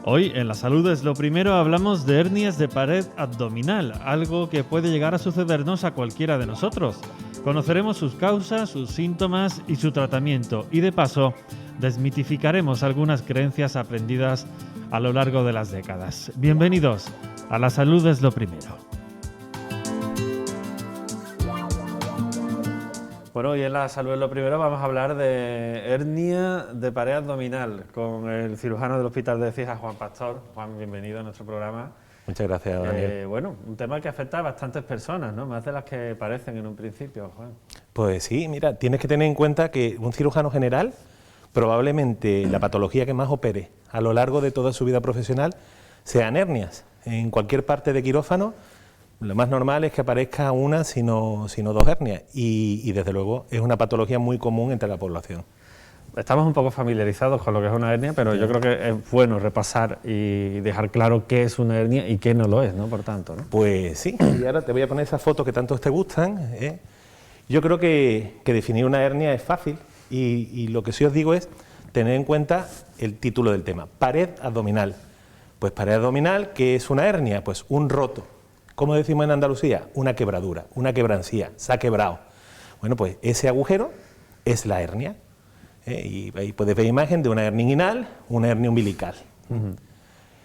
Hoy en La Salud es lo primero hablamos de hernias de pared abdominal, algo que puede llegar a sucedernos a cualquiera de nosotros. Conoceremos sus causas, sus síntomas y su tratamiento y de paso desmitificaremos algunas creencias aprendidas a lo largo de las décadas. Bienvenidos a La Salud es lo primero. Bueno, hoy en La Salud es lo primero vamos a hablar de hernia de pared abdominal con el cirujano del Hospital de Écija, Juan Pastor. Juan, bienvenido a nuestro programa. Muchas gracias, Daniel. Bueno, un tema que afecta a bastantes personas, ¿no? Más de las que parecen en un principio, Juan. Pues sí, mira, tienes que tener en cuenta que un cirujano general, probablemente la patología que más opere a lo largo de toda su vida profesional sean hernias. En cualquier parte de quirófano, lo más normal es que aparezca una, sino dos hernias. Y desde luego es una patología muy común entre la población. Estamos un poco familiarizados con lo que es una hernia, pero yo creo que es bueno repasar y dejar claro qué es una hernia y qué no lo es, ¿no? Por tanto, ¿no? Pues sí, y ahora te voy a poner esas fotos que tanto te gustan. Yo creo que definir una hernia es fácil y lo que sí os digo es tener en cuenta el título del tema, pared abdominal. Pues pared abdominal, ¿qué es una hernia? Pues un roto. ¿Cómo decimos en Andalucía? Una quebradura, una quebrancía, se ha quebrado. Bueno, pues ese agujero es la hernia. Y ahí puedes ver imagen de una hernia inguinal, una hernia umbilical.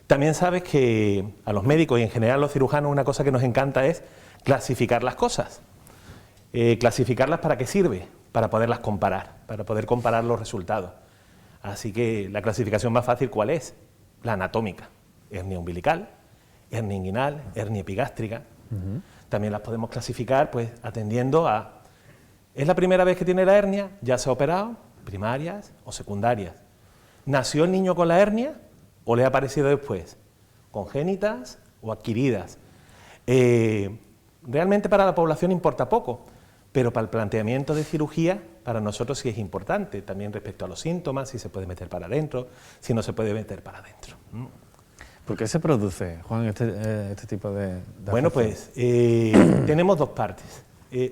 También sabes que a los médicos y en general a los cirujanos una cosa que nos encanta es clasificar las cosas. ¿Clasificarlas para qué sirve? Para poderlas comparar, para poder comparar los resultados. Así que la clasificación más fácil, ¿cuál es? La anatómica. Hernia umbilical, hernia inguinal, hernia epigástrica. También las podemos clasificar pues atendiendo a... ¿Es la primera vez que tiene la hernia? ¿Ya se ha operado? ¿Primarias o secundarias? ¿Nació el niño con la hernia o le ha aparecido después? ¿Congénitas o adquiridas? Realmente para la población importa poco, pero para el planteamiento de cirugía, para nosotros sí es importante, también respecto a los síntomas, si se puede meter para adentro, si no se puede meter para adentro. ¿Por qué se produce, Juan, este tipo de Bueno, pues tenemos dos partes.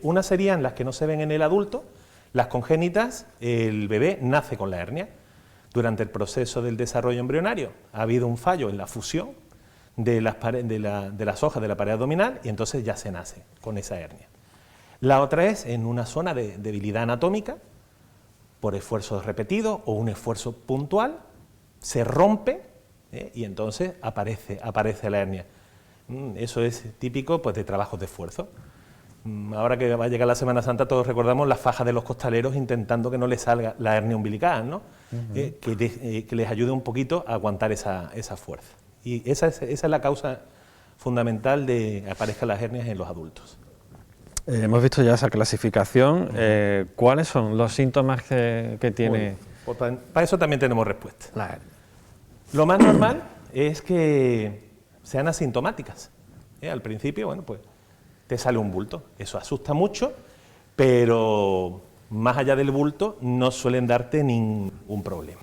Una serían las que no se ven en el adulto, las congénitas. El bebé nace con la hernia. Durante el proceso del desarrollo embrionario ha habido un fallo en la fusión de las hojas de la pared abdominal y entonces ya se nace con esa hernia. La otra es en una zona de debilidad anatómica, por esfuerzos repetidos o un esfuerzo puntual, se rompe y entonces aparece la hernia. Eso es típico pues, de trabajos de esfuerzo. Ahora que va a llegar la Semana Santa todos recordamos las fajas de los costaleros intentando que no les salga la hernia umbilical, ¿no? Que les ayude un poquito a aguantar esa fuerza. Y esa es la causa fundamental de que aparezcan las hernias en los adultos. Hemos visto ya esa clasificación. ¿Cuáles son los síntomas que tiene? Pues para eso también tenemos respuesta. La hernia. Lo más normal es que sean asintomáticas. Al principio, bueno, pues te sale un bulto. Eso asusta mucho, pero más allá del bulto no suelen darte ningún problema.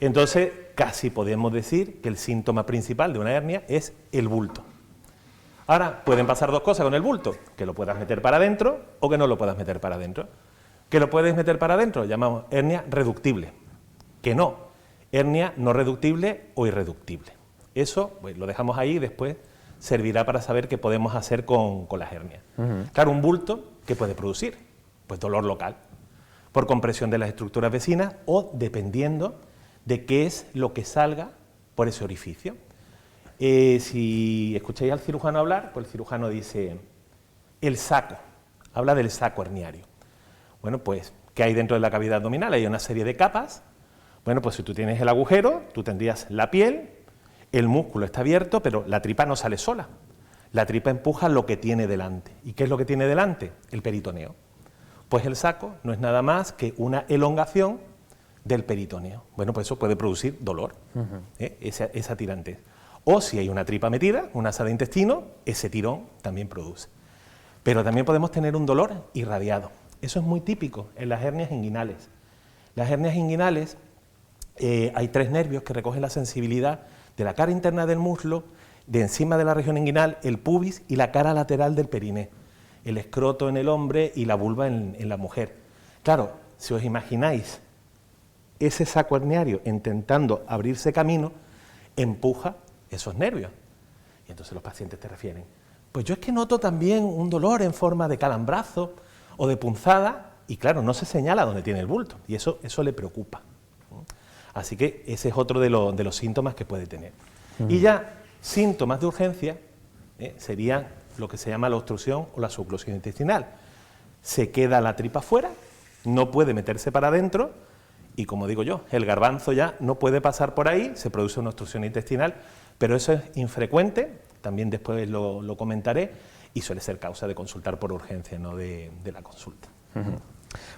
Entonces, casi podemos decir que el síntoma principal de una hernia es el bulto. Ahora, pueden pasar dos cosas con el bulto, que lo puedas meter para adentro o que no lo puedas meter para adentro. Que lo puedes meter para adentro, llamamos hernia reductible. Que no, hernia no reductible o irreductible. Eso pues, lo dejamos ahí y después servirá para saber qué podemos hacer con las hernias. Claro, un bulto, ¿qué puede producir? Pues dolor local, por compresión de las estructuras vecinas o dependiendo de qué es lo que salga por ese orificio. Si escucháis al cirujano hablar, pues el cirujano dice el saco, habla del saco herniario. Bueno, pues, ¿qué hay dentro de la cavidad abdominal? Hay una serie de capas. Bueno, pues si tú tienes el agujero, tú tendrías la piel, el músculo está abierto, pero la tripa no sale sola. La tripa empuja lo que tiene delante. ¿Y qué es lo que tiene delante? El peritoneo. Pues el saco no es nada más que una elongación del peritoneo. Bueno, pues eso puede producir dolor, esa tirantez. O si hay una tripa metida, una asa de intestino, ese tirón también produce. Pero también podemos tener un dolor irradiado. Eso es muy típico en las hernias inguinales. Las hernias inguinales, hay tres nervios que recogen la sensibilidad de la cara interna del muslo, de encima de la región inguinal, el pubis y la cara lateral del periné. El escroto en el hombre y la vulva en la mujer. Claro, si os imagináis ese saco herniario intentando abrirse camino, empuja esos nervios. Y entonces los pacientes te refieren, pues yo es que noto también un dolor en forma de calambrazo o de punzada, y claro, no se señala dónde tiene el bulto, y eso le preocupa. Así que ese es otro de los síntomas que puede tener. Y ya síntomas de urgencia serían lo que se llama la obstrucción o la suboclusión intestinal. Se queda la tripa fuera, no puede meterse para adentro, y como digo yo, el garbanzo ya no puede pasar por ahí, se produce una obstrucción intestinal, pero eso es infrecuente, también después lo comentaré, y suele ser causa de consultar por urgencia, no de la consulta.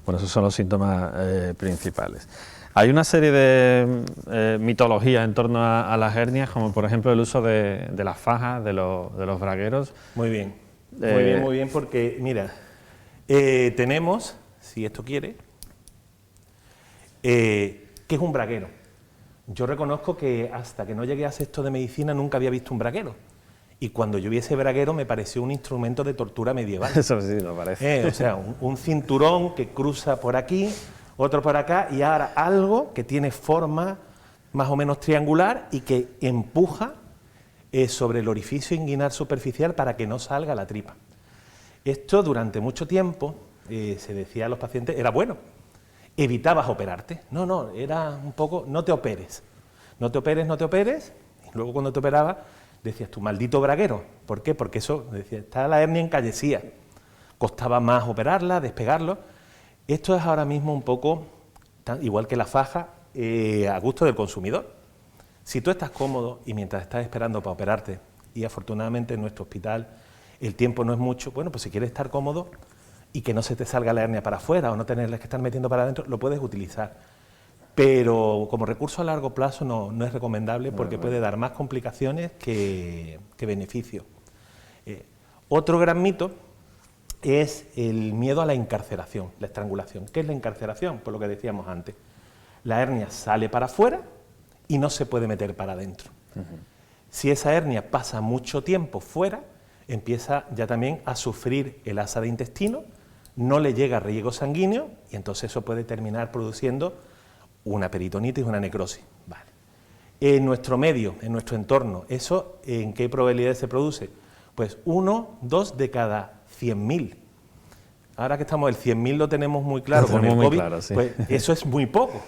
Bueno, esos son los síntomas principales. Hay una serie de mitologías en torno a las hernias, como por ejemplo el uso de las fajas, de los bragueros. Muy bien, muy bien, porque mira, tenemos, si esto quiere, ¿qué es un braguero? Yo reconozco que hasta que no llegué a sexto de medicina nunca había visto un braguero. Y cuando yo vi ese braguero me pareció un instrumento de tortura medieval. Eso sí, lo parece. O sea, un cinturón que cruza por aquí, otro por acá, y ahora algo que tiene forma más o menos triangular y que empuja sobre el orificio inguinal superficial para que no salga la tripa. Esto durante mucho tiempo se decía a los pacientes, era bueno, evitabas operarte. No, era un poco, no te operes, y luego cuando te operabas decías tú, maldito braguero. ¿Por qué? Porque eso, decía, está la hernia encallecía, costaba más operarla, despegarlo. Esto es ahora mismo un poco, igual que la faja, a gusto del consumidor. Si tú estás cómodo y mientras estás esperando para operarte, y afortunadamente en nuestro hospital el tiempo no es mucho, bueno, pues si quieres estar cómodo y que no se te salga la hernia para afuera o no tenerla que estar metiendo para adentro, lo puedes utilizar. Pero como recurso a largo plazo no es recomendable porque puede dar más complicaciones que beneficio. Otro gran mito es el miedo a la encarceración, la estrangulación. ¿Qué es la encarceración? Por lo que decíamos antes. La hernia sale para afuera y no se puede meter para adentro. Si esa hernia pasa mucho tiempo fuera, empieza ya también a sufrir el asa de intestino, no le llega riego sanguíneo y entonces eso puede terminar produciendo una peritonitis, una necrosis. Vale. En nuestro medio, en nuestro entorno, ¿eso en qué probabilidad se produce? Pues 1, 2 de cada 100.000. Ahora que estamos, el 100.000 lo tenemos muy claro con el COVID, claro, sí. Pues eso es muy poco,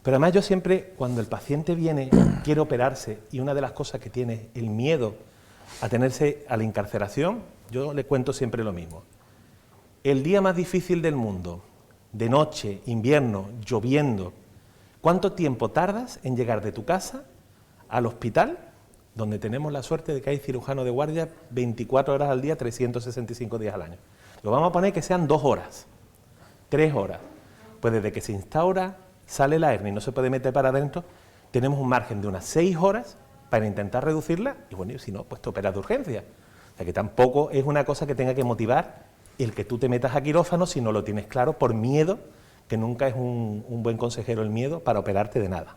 Pero además yo siempre, cuando el paciente viene, quiere operarse, y una de las cosas que tiene es el miedo a tenerse a la encarceración, yo le cuento siempre lo mismo. El día más difícil del mundo, de noche, invierno, lloviendo, ¿cuánto tiempo tardas en llegar de tu casa al hospital, donde tenemos la suerte de que hay cirujano de guardia 24 horas al día, 365 días al año? Lo vamos a poner que sean 2 horas, 3 horas. Pues desde que se instaura, sale la hernia y no se puede meter para adentro, tenemos un margen de unas 6 horas para intentar reducirla, y bueno, si no, pues te operas de urgencia. O sea que tampoco es una cosa que tenga que motivar el que tú te metas a quirófano si no lo tienes claro, por miedo, que nunca es un buen consejero el miedo para operarte de nada.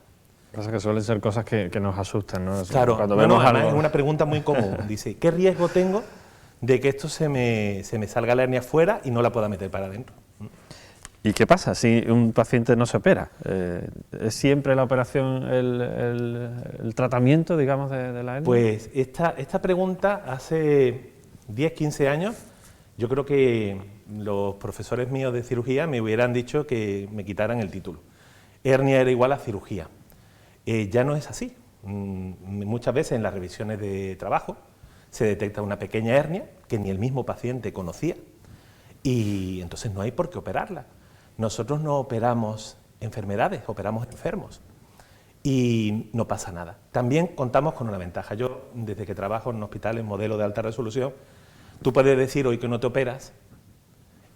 Pasa que suelen ser cosas que nos asustan, ¿no? Claro, cuando vemos además algo... es una pregunta muy común. Dice, ¿qué riesgo tengo de que esto se me salga la hernia fuera y no la pueda meter para adentro? ¿Y qué pasa si un paciente no se opera? ¿Es siempre la operación el tratamiento, digamos, de la hernia? Pues esta pregunta hace 10, 15 años, yo creo que los profesores míos de cirugía me hubieran dicho que me quitaran el título. Hernia era igual a cirugía. Ya no es así. Muchas veces en las revisiones de trabajo se detecta una pequeña hernia que ni el mismo paciente conocía y entonces no hay por qué operarla. Nosotros no operamos enfermedades, operamos enfermos y no pasa nada. También contamos con una ventaja. Yo, desde que trabajo en un hospital en modelo de alta resolución, tú puedes decir hoy que no te operas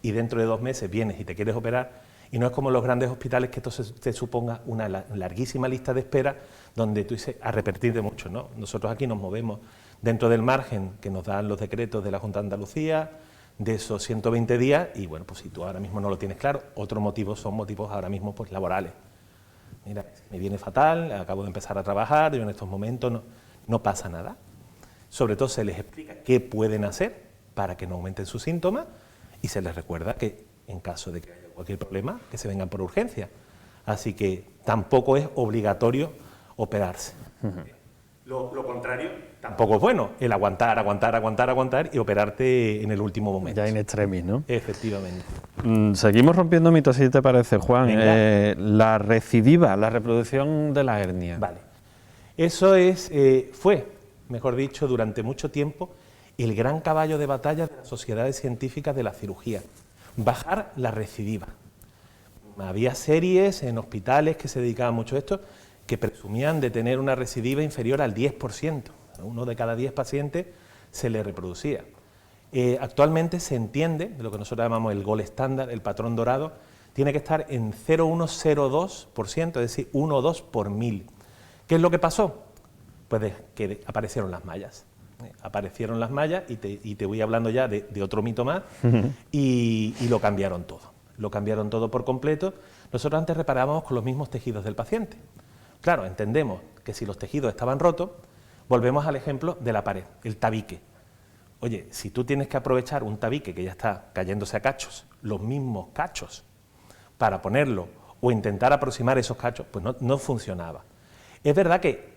y dentro de 2 meses vienes y te quieres operar, y no es como los grandes hospitales que esto te suponga una larguísima lista de espera donde tú dices a repetir de mucho, ¿no? Nosotros aquí nos movemos dentro del margen que nos dan los decretos de la Junta de Andalucía, de esos 120 días, y bueno, pues si tú ahora mismo no lo tienes claro, otros motivos son motivos ahora mismo pues laborales. Mira, me viene fatal, acabo de empezar a trabajar, yo en estos momentos no pasa nada. Sobre todo se les explica qué pueden hacer para que no aumenten sus síntomas y se les recuerda que en caso de que haya cualquier problema, que se vengan por urgencia. Así que tampoco es obligatorio operarse. Lo contrario tampoco es bueno, el aguantar y operarte en el último momento. Ya in extremis, ¿no? Efectivamente. Seguimos rompiendo mitos, si te parece, Juan. Venga. La recidiva, la reproducción de la hernia. Vale. Eso fue, mejor dicho, durante mucho tiempo, el gran caballo de batalla de las sociedades científicas de la cirugía. Bajar la recidiva. Había series en hospitales que se dedicaban mucho a esto, que presumían de tener una recidiva inferior al 10%. A uno de cada 10 pacientes se le reproducía. Actualmente se entiende, de lo que nosotros llamamos el gold estándar, el patrón dorado, tiene que estar en 0,102%, es decir, 1 o 2 por 1000. ¿Qué es lo que pasó? Pues que aparecieron las mallas. Aparecieron las mallas y te voy hablando ya de otro mito más, y lo cambiaron todo. Lo cambiaron todo por completo. Nosotros antes reparábamos con los mismos tejidos del paciente. Claro, entendemos que si los tejidos estaban rotos, volvemos al ejemplo de la pared, el tabique. Oye, si tú tienes que aprovechar un tabique que ya está cayéndose a cachos, los mismos cachos, para ponerlo o intentar aproximar esos cachos, pues no funcionaba. Es verdad que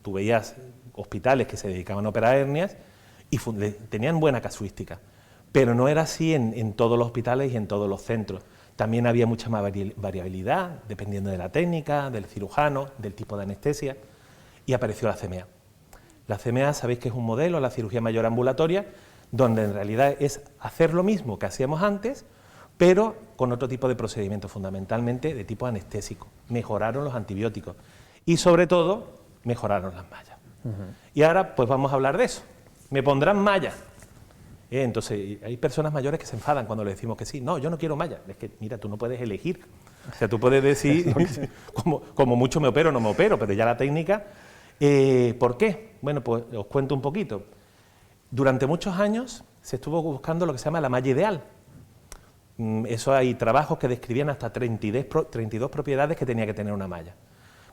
tú veías hospitales que se dedicaban a operar hernias y tenían buena casuística, pero no era así en todos los hospitales y en todos los centros. También había mucha más variabilidad, dependiendo de la técnica, del cirujano, del tipo de anestesia, y apareció la CMA. La CMA, sabéis que es un modelo, la cirugía mayor ambulatoria, donde en realidad es hacer lo mismo que hacíamos antes, pero con otro tipo de procedimiento, fundamentalmente de tipo anestésico. Mejoraron los antibióticos y, sobre todo, mejoraron las mallas. Y ahora, pues vamos a hablar de eso. ¿Me pondrán mallas? Entonces, hay personas mayores que se enfadan cuando le decimos que sí. No, yo no quiero mallas. Es que, mira, tú no puedes elegir. O sea, tú puedes decir, como mucho me opero o no me opero, pero ya la técnica... ¿Por qué? Bueno, pues os cuento un poquito. Durante muchos años se estuvo buscando lo que se llama la malla ideal. Eso hay trabajos que describían hasta 32 propiedades que tenía que tener una malla.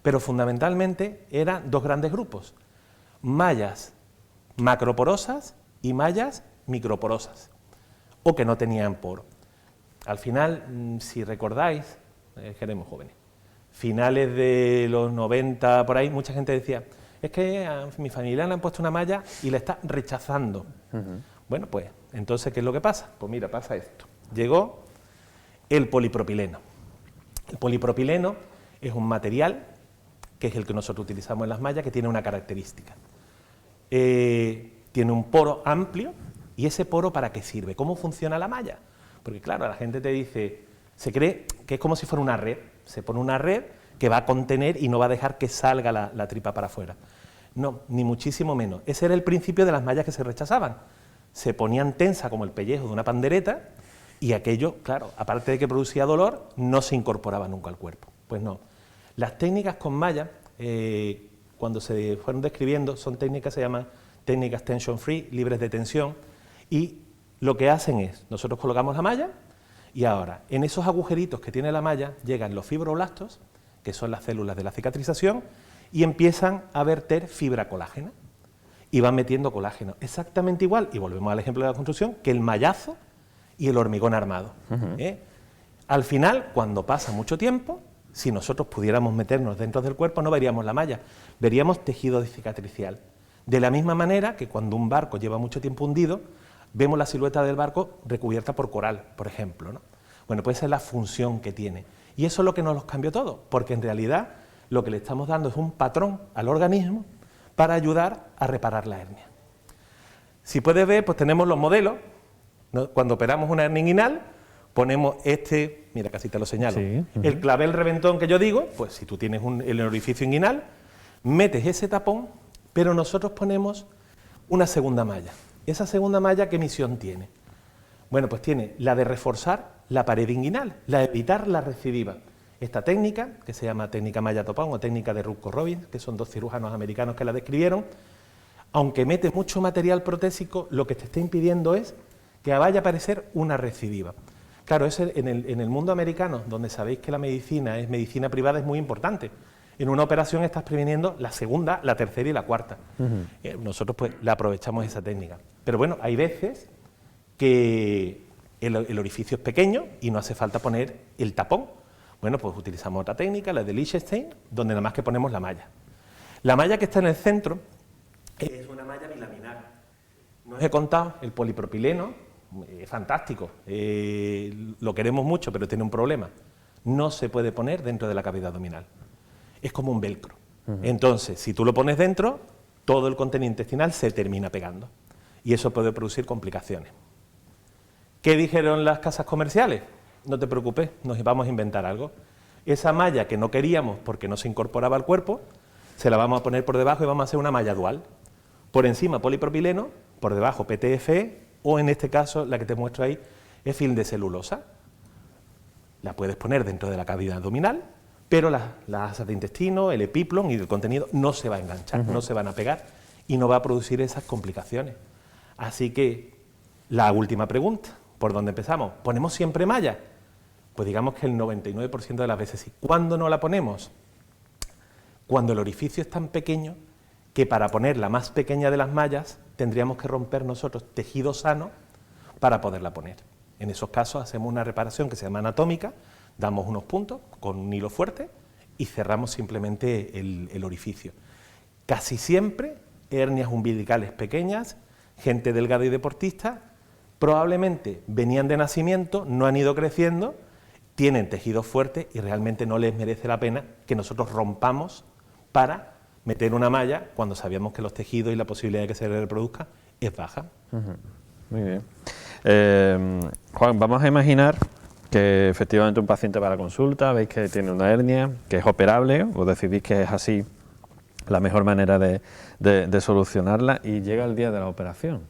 Pero fundamentalmente eran dos grandes grupos. Mallas macroporosas y mallas microporosas, o que no tenían poro. Al final, si recordáis, que éramos jóvenes, finales de los 90, por ahí, mucha gente decía, es que a mi familia le han puesto una malla y la está rechazando. Bueno, pues, entonces, ¿qué es lo que pasa? Pues mira, pasa esto. Llegó el polipropileno. El polipropileno es un material, que es el que nosotros utilizamos en las mallas, que tiene una característica. Tiene un poro amplio. ¿Y ese poro para qué sirve? ¿Cómo funciona la malla? Porque claro, la gente te dice, se cree que es como si fuera una red. Se pone una red que va a contener y no va a dejar que salga la tripa para afuera. No, ni muchísimo menos. Ese era el principio de las mallas que se rechazaban. Se ponían tensa como el pellejo de una pandereta y aquello, claro, aparte de que producía dolor, no se incorporaba nunca al cuerpo. Pues no. Las técnicas con malla, cuando se fueron describiendo, son técnicas, se llaman técnicas tension free, libres de tensión, y lo que hacen es, nosotros colocamos la malla y ahora en esos agujeritos que tiene la malla llegan los fibroblastos, que son las células de la cicatrización, y empiezan a verter fibra colágena y van metiendo colágeno. Exactamente igual, y volvemos al ejemplo de la construcción, que el mallazo y el hormigón armado. Al final, cuando pasa mucho tiempo, si nosotros pudiéramos meternos dentro del cuerpo no veríamos la malla, veríamos tejido cicatricial. De la misma manera que cuando un barco lleva mucho tiempo hundido, vemos la silueta del barco recubierta por coral, por ejemplo, ¿no? Bueno, pues esa es la función que tiene. Y eso es lo que nos los cambió todo, porque en realidad lo que le estamos dando es un patrón al organismo para ayudar a reparar la hernia. Si puedes ver, pues tenemos los modelos, ¿no? Cuando operamos una hernia inguinal, ponemos mira, casi te lo señalo, sí, el clavel reventón que yo digo, pues si tú tienes el orificio inguinal, metes ese tapón, pero nosotros ponemos una segunda malla. ¿Esa segunda malla qué misión tiene? Bueno, pues tiene la de reforzar la pared inguinal, la de evitar la recidiva. Esta técnica, que se llama técnica malla-topón o técnica de Rutko-Robbins, que son dos cirujanos americanos que la describieron, aunque mete mucho material protésico, lo que te está impidiendo es que vaya a aparecer una recidiva. Claro, en el mundo americano, donde sabéis que la medicina es medicina privada, es muy importante. En una operación estás previniendo la segunda, la tercera y la cuarta. Nosotros pues la aprovechamos esa técnica. Pero bueno, hay veces que el orificio es pequeño y no hace falta poner el tapón, Bueno, pues utilizamos otra técnica, la de Liechtenstein, donde nada más que ponemos la malla. La malla que está en el centro es una malla bilaminar. No os he contado, el polipropileno es fantástico, lo queremos mucho, pero tiene un problema. No se puede poner dentro de la cavidad abdominal. Es como un velcro. Entonces, si tú lo pones dentro, todo el contenido intestinal se termina pegando. Y eso puede producir complicaciones. ¿Qué dijeron las casas comerciales? No te preocupes, nos vamos a inventar algo. Esa malla que no queríamos porque no se incorporaba al cuerpo, se la vamos a poner por debajo y vamos a hacer una malla dual. Por encima polipropileno, por debajo PTFE, o en este caso, la que te muestro ahí, es film de celulosa. La puedes poner dentro de la cavidad abdominal, pero las asas de intestino, el epiplon y el contenido no se va a enganchar, no se van a pegar y no va a producir esas complicaciones. Así que, la última pregunta, ¿por dónde empezamos? ¿Ponemos siempre malla? Pues digamos que el 99% de las veces sí. ¿Cuándo no la ponemos? Cuando el orificio es tan pequeño que para poner la más pequeña de las mallas tendríamos que romper nosotros tejido sano para poderla poner. En esos casos hacemos una reparación que se llama anatómica, damos unos puntos con un hilo fuerte y cerramos simplemente el orificio. Casi siempre hernias umbilicales pequeñas, gente delgada y deportista, probablemente venían de nacimiento, no han ido creciendo, tienen tejidos fuertes y realmente no les merece la pena que nosotros rompamos para meter una malla cuando sabíamos que los tejidos y la posibilidad de que se reproduzca es baja. Muy bien. Juan, vamos a imaginar que efectivamente un paciente va a la consulta, veis que tiene una hernia, que es operable, o decidís que es así la mejor manera de solucionarla y llega el día de la operación.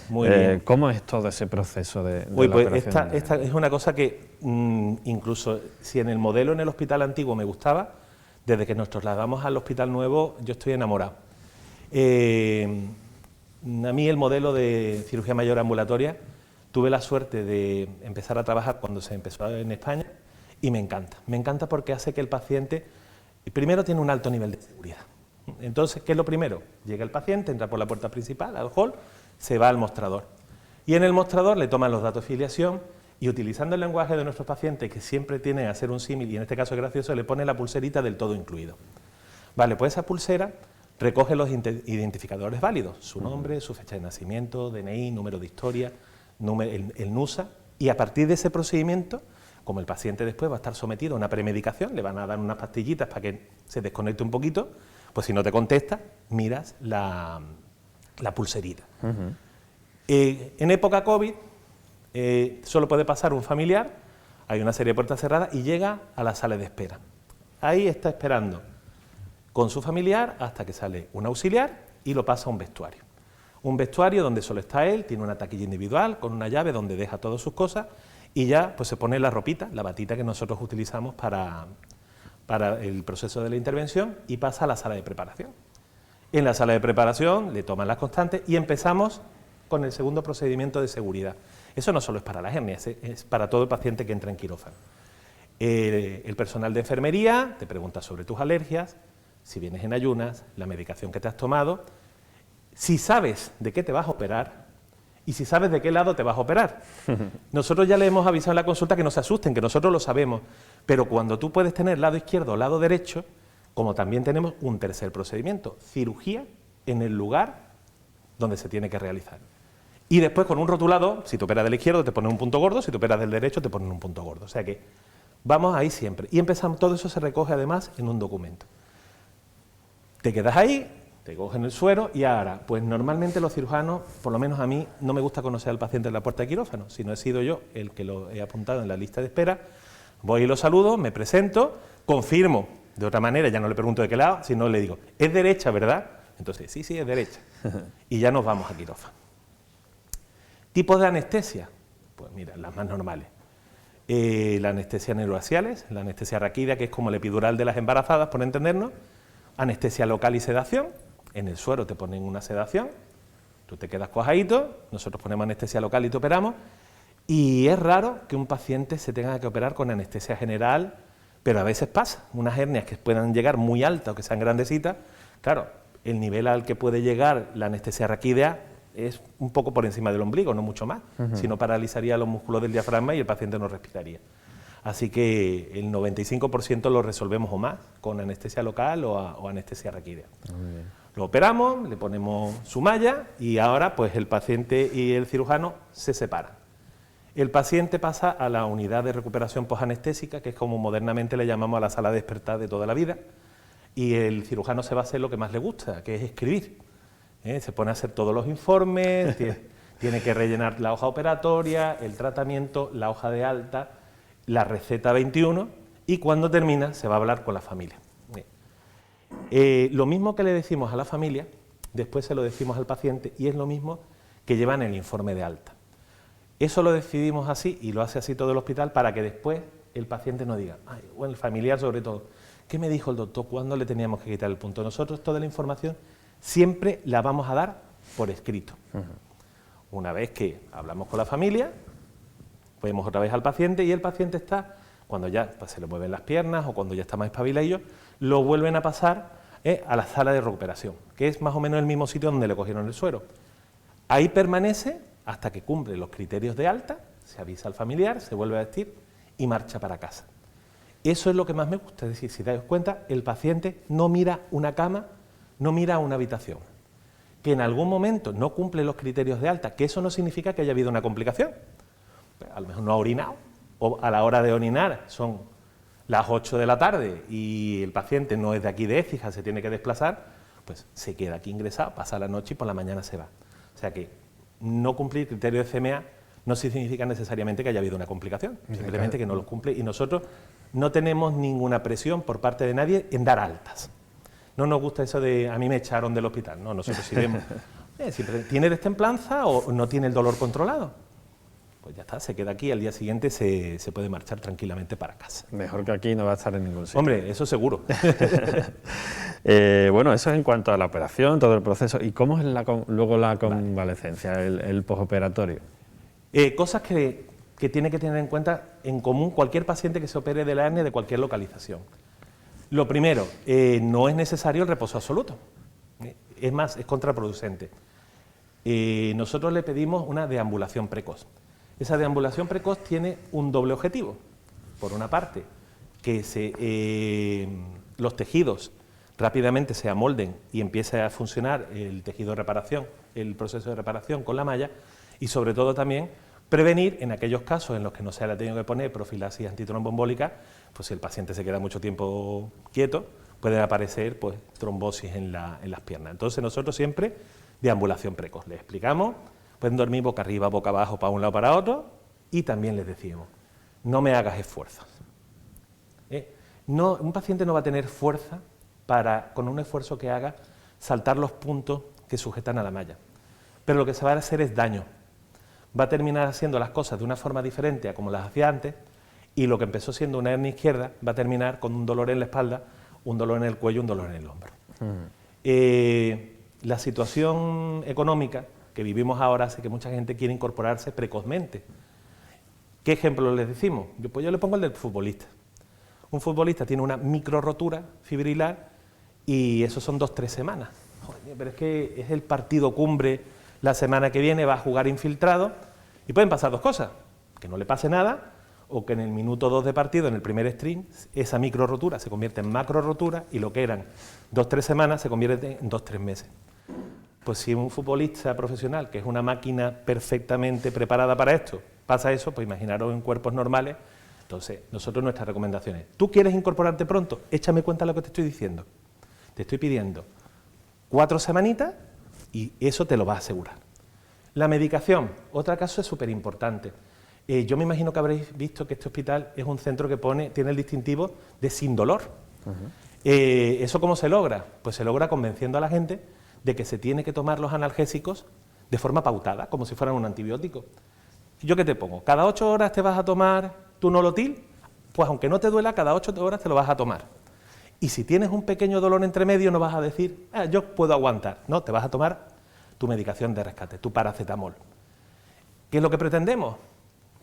Muy bien. ¿Cómo es todo ese proceso de la pues operación? esta es una cosa que incluso si en el modelo en el hospital antiguo me gustaba, desde que nos trasladamos al hospital nuevo yo estoy enamorado. A mí el modelo de cirugía mayor ambulatoria, tuve la suerte de empezar a trabajar cuando se empezó en España y me encanta porque hace que el paciente, primero tiene un alto nivel de seguridad. Entonces, ¿qué es lo primero? Llega el paciente, entra por la puerta principal, al hall, se va al mostrador. Y en el mostrador le toman los datos de filiación y utilizando el lenguaje de nuestros pacientes, que siempre tienen a hacer un símil, y en este caso es gracioso, le pone la pulserita del todo incluido. Vale, pues esa pulsera recoge los identificadores válidos, su nombre, su fecha de nacimiento, DNI, número de historia, el NUSA, y a partir de ese procedimiento, como el paciente después va a estar sometido a una premedicación, le van a dar unas pastillitas para que se desconecte un poquito, pues si no te contesta, miras la pulserita. En época COVID, solo puede pasar un familiar, hay una serie de puertas cerradas y llega a la sala de espera. Ahí está esperando con su familiar hasta que sale un auxiliar y lo pasa a un vestuario. Un vestuario donde solo está él, tiene una taquilla individual con una llave donde deja todas sus cosas y ya pues se pone la ropita, la batita que nosotros utilizamos para el proceso de la intervención y pasa a la sala de preparación. En la sala de preparación le toman las constantes y empezamos con el segundo procedimiento de seguridad. Eso no solo es para las hernias, es para todo el paciente que entra en quirófano. El personal de enfermería te pregunta sobre tus alergias, si vienes en ayunas, la medicación que te has tomado, si sabes de qué te vas a operar y si sabes de qué lado te vas a operar. Nosotros ya le hemos avisado en la consulta que no se asusten, que nosotros lo sabemos, pero cuando tú puedes tener lado izquierdo o lado derecho, como también tenemos un tercer procedimiento, cirugía en el lugar donde se tiene que realizar. Y después con un rotulado, si te operas del izquierdo te ponen un punto gordo, si te operas del derecho te ponen un punto gordo. O sea que vamos ahí siempre. Y empezamos, todo eso se recoge además en un documento. Te quedas ahí, te cogen el suero y ahora, pues normalmente los cirujanos, por lo menos a mí, no me gusta conocer al paciente en la puerta de quirófano, si no he sido yo el que lo he apuntado en la lista de espera, voy y lo saludo, me presento, confirmo, de otra manera ya no le pregunto de qué lado, sino le digo, es derecha, ¿verdad? Entonces, sí, es derecha. Y ya nos vamos a quirófano. ¿Tipos de anestesia? Pues mira, las más normales. La anestesia neuroaxiales, la anestesia raquídea, que es como el epidural de las embarazadas, por entendernos, anestesia local y sedación, en el suero te ponen una sedación, tú te quedas cuajadito, nosotros ponemos anestesia local y te operamos, y es raro que un paciente se tenga que operar con anestesia general, pero a veces pasa, unas hernias que puedan llegar muy altas o que sean grandecitas, claro, el nivel al que puede llegar la anestesia raquídea es un poco por encima del ombligo, no mucho más, sino paralizaría los músculos del diafragma y el paciente no respiraría. Así que el 95% lo resolvemos o más con anestesia local o anestesia raquídea. Lo operamos, le ponemos su malla y ahora pues el paciente y el cirujano se separan. El paciente pasa a la unidad de recuperación posanestésica, que es como modernamente le llamamos a la sala de despertar de toda la vida, y el cirujano se va a hacer lo que más le gusta, que es escribir. Se pone a hacer todos los informes, tiene que rellenar la hoja operatoria, el tratamiento, la hoja de alta, la receta 21, y cuando termina se va a hablar con la familia. Lo mismo que le decimos a la familia, después se lo decimos al paciente, y es lo mismo que lleva en el informe de alta. Eso lo decidimos así, y lo hace así todo el hospital, para que después el paciente no diga, ay, o el familiar sobre todo, ¿qué me dijo el doctor? ¿Cuándo le teníamos que quitar el punto? Nosotros toda la información siempre la vamos a dar por escrito. Una vez que hablamos con la familia, vemos otra vez al paciente, y el paciente está, cuando ya pues, se le mueven las piernas o cuando ya está más espabiladillo, lo vuelven a pasar a la sala de recuperación, que es más o menos el mismo sitio donde le cogieron el suero. Ahí permanece hasta que cumple los criterios de alta, se avisa al familiar, se vuelve a vestir y marcha para casa. Eso es lo que más me gusta, es decir, si te das cuenta, el paciente no mira una cama, no mira una habitación. Que en algún momento no cumple los criterios de alta, que eso no significa que haya habido una complicación. A lo mejor no ha orinado, o a la hora de orinar son las 8 de la tarde y el paciente no es de aquí de Écija, se tiene que desplazar, pues se queda aquí ingresado, pasa la noche y por la mañana se va. O sea que no cumplir criterios de CMA no significa necesariamente que haya habido una complicación, simplemente que no los cumple, y nosotros no tenemos ninguna presión por parte de nadie en dar altas. No nos gusta eso de, a mí me echaron del hospital, no, nosotros si vemos, ¿tiene destemplanza o no tiene el dolor controlado? Pues ya está, se queda aquí, al día siguiente se puede marchar tranquilamente para casa. Mejor que aquí, no va a estar en ningún sitio. Hombre, eso seguro. Bueno, eso es en cuanto a la operación, todo el proceso. ¿Y cómo es luego la convalecencia, el posoperatorio? Cosas que tiene que tener en cuenta en común cualquier paciente que se opere de la hernia de cualquier localización. Lo primero, no es necesario el reposo absoluto. Es más, es contraproducente. Nosotros le pedimos una deambulación precoz. Esa deambulación precoz tiene un doble objetivo. Por una parte, que los tejidos rápidamente se amolden y empiece a funcionar el tejido de reparación, el proceso de reparación con la malla, y sobre todo también prevenir en aquellos casos en los que no se le ha tenido que poner profilaxis antitromboembólica, pues si el paciente se queda mucho tiempo quieto, pueden aparecer pues trombosis en las piernas. Entonces nosotros siempre deambulación precoz. Les explicamos, pueden dormir boca arriba, boca abajo, para un lado, para otro, y también les decimos, no me hagas esfuerzos. No, un paciente no va a tener fuerza para, con un esfuerzo que haga, saltar los puntos que sujetan a la malla. Pero lo que se va a hacer es daño. Va a terminar haciendo las cosas de una forma diferente a como las hacía antes, y lo que empezó siendo una hernia izquierda va a terminar con un dolor en la espalda, un dolor en el cuello, un dolor en el hombro. La situación económica que vivimos ahora hace que mucha gente quiera incorporarse precozmente. ¿Qué ejemplo les decimos? Yo le pongo el del futbolista. Un futbolista tiene una micro rotura fibrilar y eso son 2 o 3 semanas. Joder, pero es que es el partido cumbre, la semana que viene va a jugar infiltrado y pueden pasar 2 cosas, que no le pase nada o que en el minuto 2 de partido, en el primer string, esa micro rotura se convierte en macro rotura y lo que eran 2 o 3 semanas se convierte en 2 o 3 meses. Pues si un futbolista profesional, que es una máquina perfectamente preparada para esto, pasa eso, pues imaginaros en cuerpos normales. Entonces, nosotros nuestras recomendaciones, ¿tú quieres incorporarte pronto? Échame cuenta de lo que te estoy diciendo. Te estoy pidiendo 4 semanitas y eso te lo va a asegurar. La medicación, otro caso es súper importante. Yo me imagino que habréis visto que este hospital es un centro que tiene el distintivo de sin dolor. ¿Eso cómo se logra? Pues se logra convenciendo a la gente de que se tiene que tomar los analgésicos de forma pautada, como si fueran un antibiótico. ¿Yo qué te pongo? ¿Cada 8 horas te vas a tomar tu Nolotil? Pues aunque no te duela, cada 8 horas te lo vas a tomar. Y si tienes un pequeño dolor entre medio, no vas a decir, yo puedo aguantar. No, te vas a tomar tu medicación de rescate, tu paracetamol. ¿Qué es lo que pretendemos?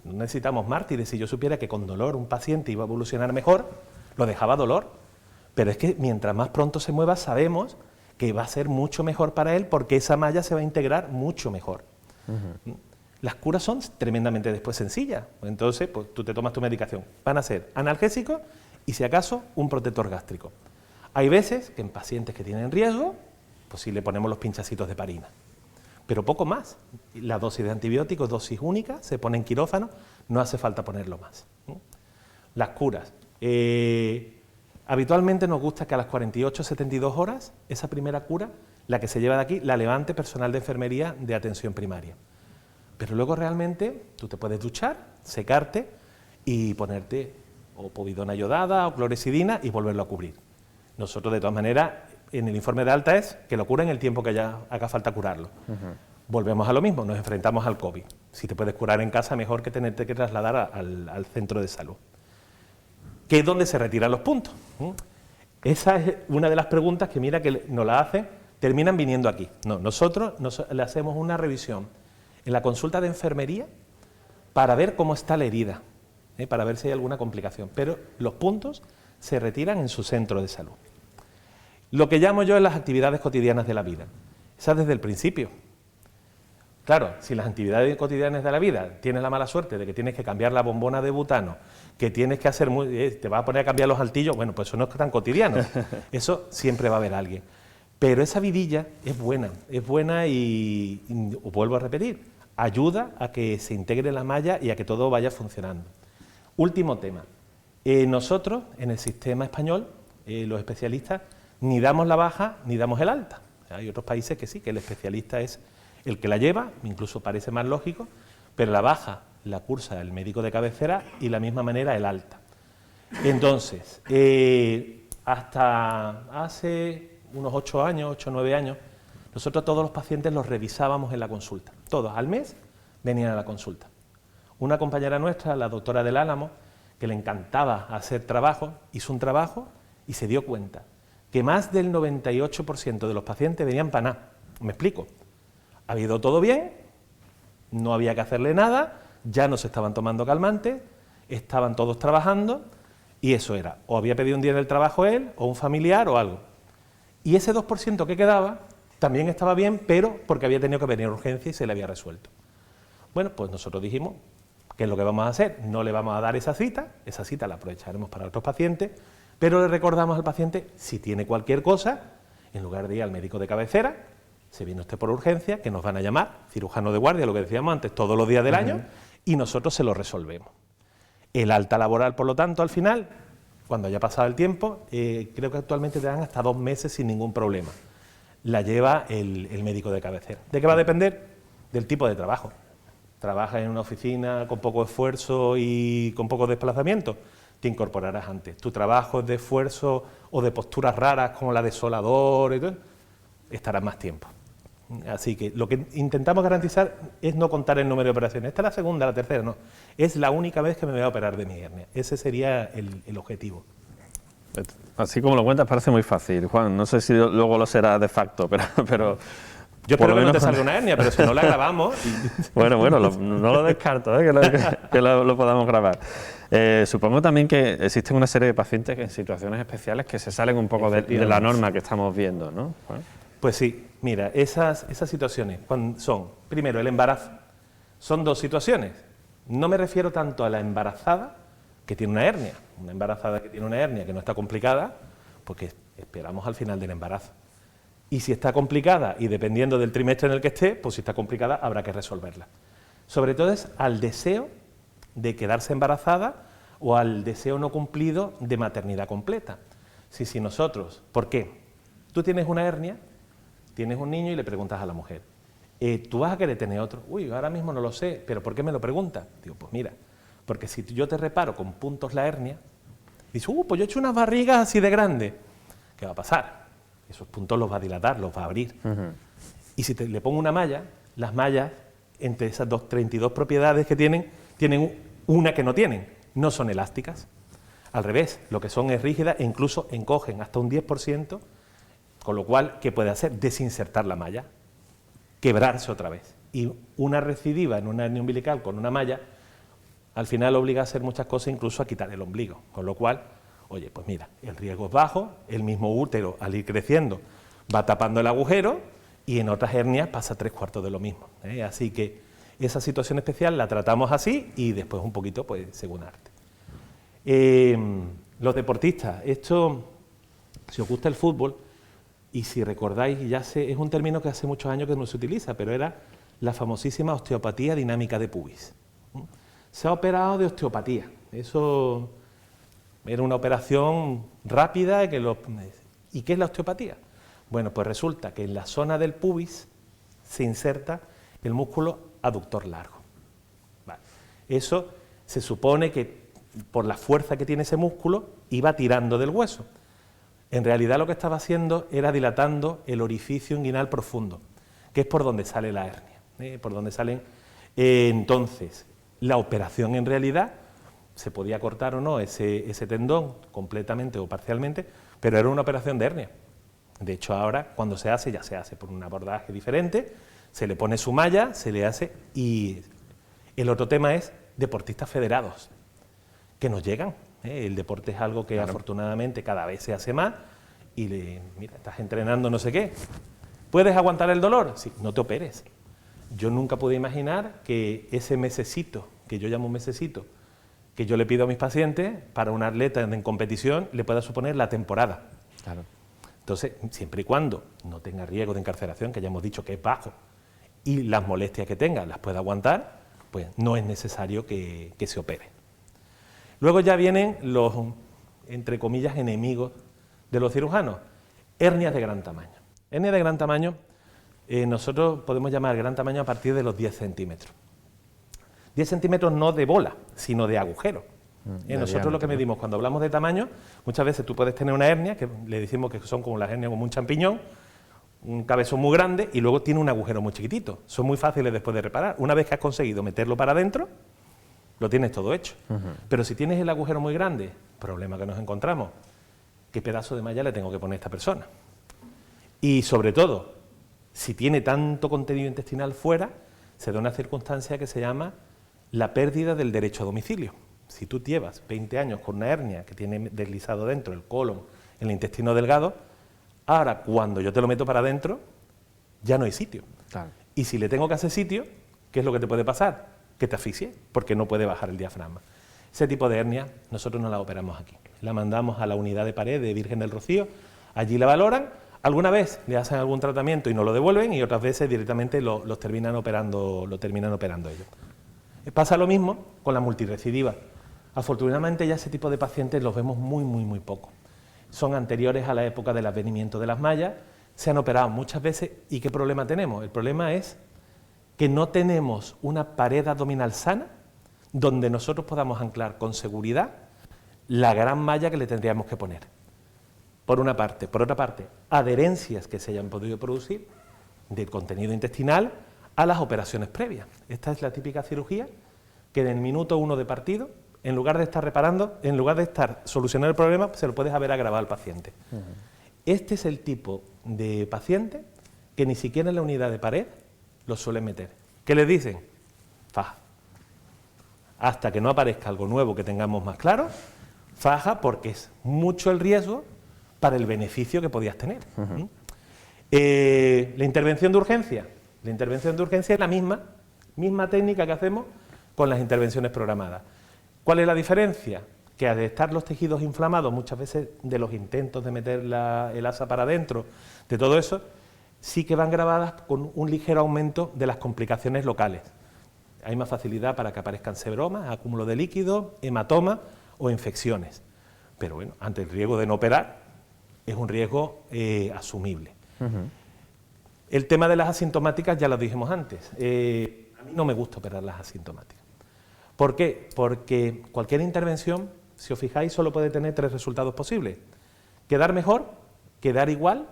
No necesitamos mártires. Si yo supiera que con dolor un paciente iba a evolucionar mejor, lo dejaba dolor. Pero es que mientras más pronto se mueva, sabemos que va a ser mucho mejor para él porque esa malla se va a integrar mucho mejor. las curas son tremendamente después sencillas. Entonces, pues tú te tomas tu medicación. Van a ser analgésicos y, si acaso, un protector gástrico. Hay veces que en pacientes que tienen riesgo, pues sí le ponemos los pinchacitos de heparina. Pero poco más. La dosis de antibióticos, dosis única, se pone en quirófano, no hace falta ponerlo más. Las curas. Habitualmente nos gusta que a las 48-72 horas, esa primera cura, la que se lleva de aquí, la levante personal de enfermería de atención primaria. Pero luego realmente tú te puedes duchar, secarte y ponerte o povidona iodada o clorexidina y volverlo a cubrir. Nosotros, de todas maneras, en el informe de alta es que lo curen el tiempo que haga falta curarlo. Volvemos a lo mismo, nos enfrentamos al COVID. Si te puedes curar en casa, mejor que tenerte que trasladar al centro de salud. ¿Qué es donde se retiran los puntos? Esa es una de las preguntas que, mira, que nos la hacen, terminan viniendo aquí. No, nosotros le hacemos una revisión en la consulta de enfermería para ver cómo está la herida, para ver si hay alguna complicación, pero los puntos se retiran en su centro de salud. Lo que llamo yo en las actividades cotidianas de la vida, esas desde el principio. Claro, si las actividades cotidianas de la vida tienes la mala suerte de que tienes que cambiar la bombona de butano, que tiees que hacer, te vas a poner a cambiar los altillos, bueno, pues eso no es tan cotidiano, eso siempre va a haber alguien. Pero esa vidilla es buena y os vuelvo a repetir, ayuda a que se integre la malla y a que todo vaya funcionando. Último tema, nosotros en el sistema español, los especialistas, ni damos la baja ni damos el alta. Hay otros países que sí, que el especialista es el que la lleva, incluso parece más lógico, pero la baja la cursa el médico de cabecera y de la misma manera el alta. Entonces, hasta hace unos 8 o 9 años, nosotros todos los pacientes los revisábamos en la consulta. Todos, al mes, venían a la consulta. Una compañera nuestra, la doctora del Álamo, que le encantaba hacer trabajo, hizo un trabajo y se dio cuenta que más del 98% de los pacientes venían para nada. Me explico. Ha ido todo bien, no había que hacerle nada, ya no se estaban tomando calmantes, estaban todos trabajando y eso era, o había pedido un día en el trabajo él, o un familiar o algo. Y ese 2% que quedaba también estaba bien, pero porque había tenido que venir a urgencia y se le había resuelto. Bueno, pues nosotros dijimos, ¿qué es lo que vamos a hacer? No le vamos a dar esa cita la aprovecharemos para otros pacientes, pero le recordamos al paciente, si tiene cualquier cosa, en lugar de ir al médico de cabecera, se viene usted por urgencia, que nos van a llamar, cirujano de guardia, lo que decíamos antes, todos los días del año, y nosotros se lo resolvemos. El alta laboral, por lo tanto, al final, cuando haya pasado el tiempo, creo que actualmente te dan hasta 2 meses sin ningún problema. La lleva el médico de cabecera. ¿De qué va a depender? Del tipo de trabajo. Trabajas en una oficina con poco esfuerzo y con poco desplazamiento, te incorporarás antes. Tu trabajo es de esfuerzo o de posturas raras como la de soldador y todo, estarás más tiempo. Así que lo que intentamos garantizar es no contar el número de operaciones. Esta es la segunda, la tercera, no. Es la única vez que me voy a operar de mi hernia. Ese sería el objetivo. Así como lo cuentas parece muy fácil, Juan. No sé si luego lo será de facto, pero yo espero que no te salga una hernia, pero si no la grabamos... Bueno, no lo descarto, que lo podamos grabar. Supongo también que existen una serie de pacientes en situaciones especiales que se salen un poco de la norma que estamos viendo, ¿no, Juan? Pues sí, mira, esas situaciones son, primero, el embarazo. Son 2 situaciones. No me refiero tanto a la embarazada que tiene una hernia. Una embarazada que tiene una hernia que no está complicada, porque esperamos al final del embarazo. Y si está complicada, y dependiendo del trimestre en el que esté, pues si está complicada habrá que resolverla. Sobre todo es al deseo de quedarse embarazada o al deseo no cumplido de maternidad completa. Si nosotros, ¿por qué? Tú tienes una hernia, tienes un niño y le preguntas a la mujer, ¿tú vas a querer tener otro? Uy, ahora mismo no lo sé, ¿pero por qué me lo preguntas? Digo, pues mira, porque si yo te reparo con puntos la hernia, dices, pues yo he hecho unas barrigas así de grandes, ¿qué va a pasar? Esos puntos los va a dilatar, los va a abrir. Y si le pongo una malla, las mallas, entre esas 32 propiedades que tienen una que no tienen, no son elásticas. Al revés, lo que son es rígidas e incluso encogen hasta un 10%, con lo cual, ¿qué puede hacer? Desinsertar la malla, quebrarse otra vez. Y una recidiva en una hernia umbilical con una malla, al final obliga a hacer muchas cosas, incluso a quitar el ombligo. Con lo cual, oye, pues mira, el riesgo es bajo, el mismo útero al ir creciendo va tapando el agujero y en otras hernias pasa 3/4 de lo mismo. Así que esa situación especial la tratamos así y después un poquito, pues, según arte. Los deportistas, esto, si os gusta el fútbol, y si recordáis, es un término que hace muchos años que no se utiliza, pero era la famosísima osteopatía dinámica de pubis. Se ha operado de osteopatía, eso era una operación rápida. ¿Y qué es la osteopatía? Bueno, pues resulta que en la zona del pubis se inserta el músculo aductor largo. Vale. Eso se supone que por la fuerza que tiene ese músculo iba tirando del hueso. En realidad lo que estaba haciendo era dilatando el orificio inguinal profundo, que es por donde sale la hernia, por donde salen. Entonces, la operación en realidad se podía cortar o no ese tendón completamente o parcialmente, pero era una operación de hernia. De hecho, ahora cuando se hace, ya se hace por un abordaje diferente, se le pone su malla, se le hace. Y el otro tema es deportistas federados, que nos llegan. El deporte es algo que afortunadamente cada vez se hace más y mira, estás entrenando no sé qué. ¿Puedes aguantar el dolor? Sí, no te operes. Yo nunca pude imaginar que ese mesecito, que yo llamo mesecito, que yo le pido a mis pacientes, para un atleta en competición le pueda suponer la temporada. Claro. Entonces, siempre y cuando no tenga riesgo de encarcelación, que ya hemos dicho que es bajo, y las molestias que tenga las pueda aguantar, pues no es necesario que se opere. Luego ya vienen los, entre comillas, enemigos de los cirujanos, hernias de gran tamaño. Hernias de gran tamaño, nosotros podemos llamar gran tamaño a partir de los 10 centímetros. 10 centímetros no de bola, sino de agujero. Nosotros lo que medimos cuando hablamos de tamaño, muchas veces tú puedes tener una hernia, que le decimos que son como las hernias como un champiñón, un cabezón muy grande y luego tiene un agujero muy chiquitito. Son muy fáciles después de reparar. Una vez que has conseguido meterlo para adentro, lo tienes todo hecho. Pero si tienes el agujero muy grande, problema que nos encontramos, ¿qué pedazo de malla le tengo que poner a esta persona? Y sobre todo, si tiene tanto contenido intestinal fuera, se da una circunstancia que se llama la pérdida del derecho a domicilio. Si tú llevas 20 años con una hernia que tiene deslizado dentro el colon, el intestino delgado, ahora cuando yo te lo meto para adentro, ya no hay sitio. Claro. Y si le tengo que hacer sitio, ¿qué es lo que te puede pasar? Que te asfixie, porque no puede bajar el diafragma. Ese tipo de hernia nosotros no la operamos aquí. La mandamos a la unidad de pared de Virgen del Rocío, allí la valoran, alguna vez le hacen algún tratamiento y no lo devuelven y otras veces directamente lo terminan operando ellos. Pasa lo mismo con la multirecidiva. Afortunadamente ya ese tipo de pacientes los vemos muy poco. Son anteriores a la época del advenimiento de las mallas, se han operado muchas veces. ¿Y qué problema tenemos? El problema es que no tenemos una pared abdominal sana donde nosotros podamos anclar con seguridad la gran malla que le tendríamos que poner. Por una parte. Por otra parte, adherencias que se hayan podido producir del contenido intestinal a las operaciones previas. Esta es la típica cirugía que en el minuto 1 de partido, en lugar de estar reparando, en lugar de estar solucionando el problema, se lo puedes haber agravado al paciente. Este es el tipo de paciente que ni siquiera en la unidad de pared los suelen meter. ¿Qué les dicen? Faja. Hasta que no aparezca algo nuevo que tengamos más claro, faja, porque es mucho el riesgo para el beneficio que podías tener. La intervención de urgencia. La intervención de urgencia es la misma técnica que hacemos con las intervenciones programadas. ¿Cuál es la diferencia? Que al estar los tejidos inflamados, muchas veces de los intentos de meter el asa para adentro, de todo eso, sí que van grabadas con un ligero aumento de las complicaciones locales. Hay más facilidad para que aparezcan sebromas, acúmulo de líquido, hematomas o infecciones. Pero bueno, ante el riesgo de no operar, es un riesgo asumible. El tema de las asintomáticas ya lo dijimos antes. A mí no me gusta operar las asintomáticas. ¿Por qué? Porque cualquier intervención, si os fijáis, solo puede tener 3 resultados posibles. Quedar mejor, quedar igual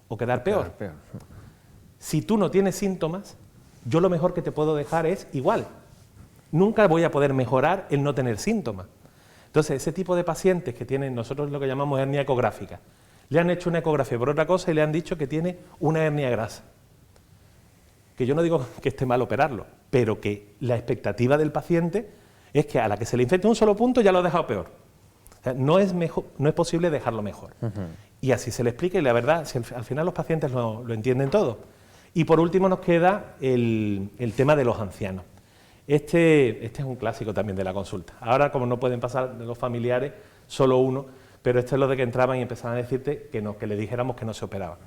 o quedar peor. Si tú no tienes síntomas, yo lo mejor que te puedo dejar es igual. Nunca voy a poder mejorar el no tener síntomas. Entonces, ese tipo de pacientes que tienen, nosotros lo que llamamos hernia ecográfica, le han hecho una ecografía por otra cosa y le han dicho que tiene una hernia grasa. Que yo no digo que esté mal operarlo, pero que la expectativa del paciente es que a la que se le infecte un solo punto ya lo ha dejado peor. O sea, no es posible dejarlo mejor. Y así se le explica y la verdad, si al final los pacientes lo entienden todo. Y por último nos queda el tema de los ancianos. Este es un clásico también de la consulta. Ahora, como no pueden pasar de los familiares, solo uno, pero este es lo de que entraban y empezaban a decirte que no, que le dijéramos que no se operaba.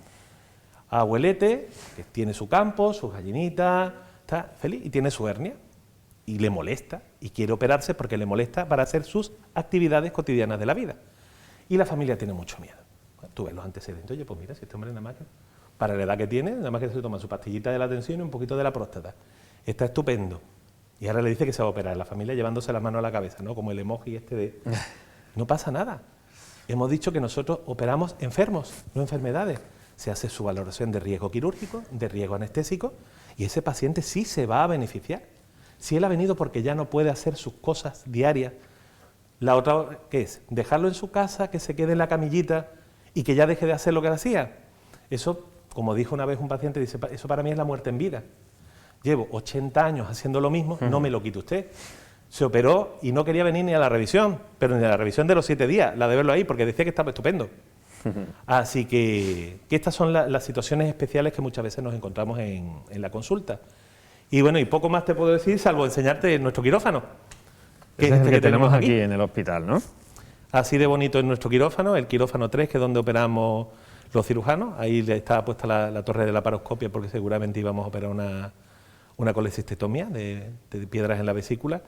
Abuelete, que tiene su campo, sus gallinitas, está feliz y tiene su hernia y le molesta y quiere operarse porque le molesta para hacer sus actividades cotidianas de la vida. Y la familia tiene mucho miedo. Tú ves los antecedentes, oye, pues mira, si este hombre nada más que, para la edad que tiene, nada más que se toma su pastillita de la tensión y un poquito de la próstata. Está estupendo. Y ahora le dice que se va a operar. La familia llevándose las manos a la cabeza, ¿no? Como el emoji este de... No pasa nada. Hemos dicho que nosotros operamos enfermos, no enfermedades. Se hace su valoración de riesgo quirúrgico, de riesgo anestésico, y ese paciente sí se va a beneficiar. Si él ha venido porque ya no puede hacer sus cosas diarias, la otra, ¿qué es? Dejarlo en su casa, que se quede en la camillita y que ya deje de hacer lo que hacía. Eso, como dijo una vez un paciente, dice, eso para mí es la muerte en vida. Llevo 80 años haciendo lo mismo, no me lo quite usted. Se operó y no quería venir ni a la revisión, pero ni a la revisión de los 7 días, la de verlo ahí, porque decía que estaba estupendo. Así que estas son las situaciones especiales que muchas veces nos encontramos en la consulta. Y bueno, y poco más te puedo decir, salvo enseñarte nuestro quirófano. Que es el que tenemos aquí en el hospital, ¿no? Así de bonito es nuestro quirófano, el quirófano 3, que es donde operamos los cirujanos. Ahí está puesta la torre de la paroscopia, porque seguramente íbamos a operar una colecistectomía de piedras en la vesícula,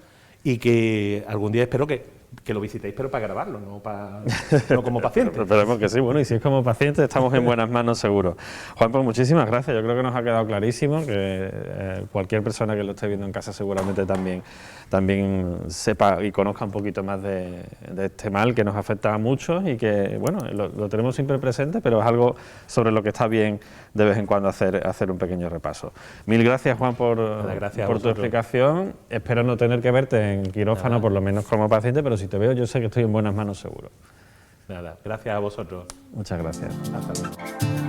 y que algún día espero que lo visitéis, pero para grabarlo, no como paciente. Esperemos que sí, bueno, y si es como paciente estamos en buenas manos seguro. Juan, pues muchísimas gracias, yo creo que nos ha quedado clarísimo, que cualquier persona que lo esté viendo en casa seguramente también sepa y conozca un poquito más de este mal que nos afecta a muchos y que, bueno, lo tenemos siempre presente, pero es algo sobre lo que está bien de vez en cuando hacer un pequeño repaso. Mil gracias, Juan, por tu explicación. Espero no tener que verte en quirófano, por lo menos como paciente, pero si te veo yo sé que estoy en buenas manos seguro. Nada, gracias a vosotros. Muchas gracias. Hasta luego.